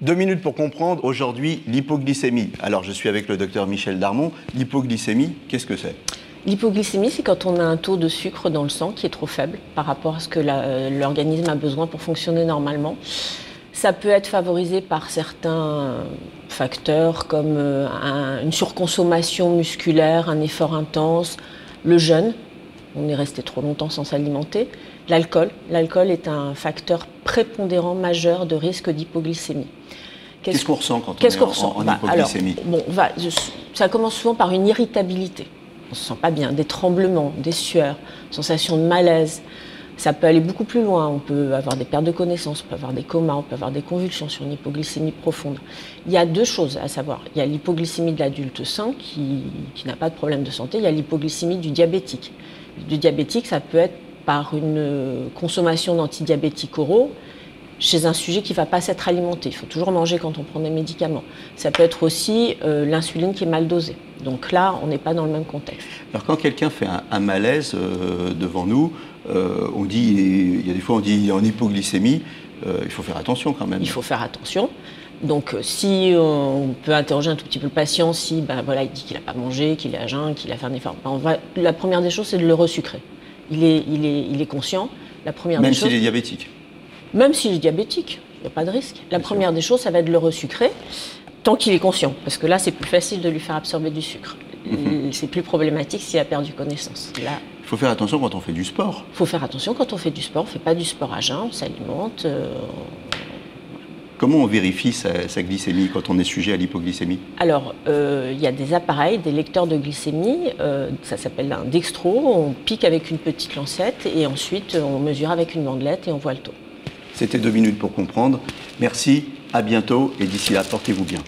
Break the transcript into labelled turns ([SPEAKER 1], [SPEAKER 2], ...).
[SPEAKER 1] 2 minutes pour comprendre aujourd'hui l'hypoglycémie. Alors je suis avec le docteur Michel Darmon. L'hypoglycémie, qu'est-ce que c'est?
[SPEAKER 2] L'hypoglycémie, c'est quand on a un taux de sucre dans le sang qui est trop faible par rapport à ce que l'organisme a besoin pour fonctionner normalement. Ça peut être favorisé par certains facteurs comme une surconsommation musculaire, un effort intense, le jeûne, on est resté trop longtemps sans s'alimenter, l'alcool. L'alcool est un facteur prépondérant majeur de risque d'hypoglycémie.
[SPEAKER 1] Qu'est-ce qu'on ressent quand on est en hypoglycémie?
[SPEAKER 2] Ça commence souvent par une irritabilité. On ne se sent pas bien, des tremblements, des sueurs, sensation de malaise. Ça peut aller beaucoup plus loin, on peut avoir des pertes de connaissance, on peut avoir des comas, on peut avoir des convulsions sur une hypoglycémie profonde. Il y a deux choses à savoir. Il y a l'hypoglycémie de l'adulte sain qui n'a pas de problème de santé, il y a l'hypoglycémie du diabétique. Du diabétique, ça peut être par une consommation d'antidiabétiques oraux chez un sujet qui ne va pas s'être alimenté. Il faut toujours manger quand on prend des médicaments. Ça peut être aussi l'insuline qui est mal dosée. Donc là, on n'est pas dans le même contexte.
[SPEAKER 1] Alors quand quelqu'un fait un malaise devant nous, on dit, il y a des fois on dit en hypoglycémie, il faut faire attention quand même.
[SPEAKER 2] Il faut faire attention. Donc si on peut interroger un tout petit peu le patient, si voilà, il dit qu'il n'a pas mangé, qu'il est à jeun, qu'il a fait un effort, la première des choses, c'est de le resucrer. Il est conscient. La première
[SPEAKER 1] même
[SPEAKER 2] des choses,
[SPEAKER 1] s'il est diabétique.
[SPEAKER 2] Même s'il est diabétique, il n'y a pas de risque. La première des choses, ça va être de le resucrer, tant qu'il est conscient. Parce que là, c'est plus facile de lui faire absorber du sucre. C'est plus problématique s'il a perdu connaissance. Là,
[SPEAKER 1] il faut faire attention quand on fait du sport.
[SPEAKER 2] Il faut faire attention quand on fait du sport. On ne fait pas du sport à jeun, on s'alimente.
[SPEAKER 1] Comment on vérifie sa glycémie quand on est sujet à l'hypoglycémie?
[SPEAKER 2] Alors, il y a des appareils, des lecteurs de glycémie, ça s'appelle un dextro, on pique avec une petite lancette et ensuite on mesure avec une bandelette et on voit le taux.
[SPEAKER 1] C'était 2 minutes pour comprendre. Merci, à bientôt et d'ici là, portez-vous bien.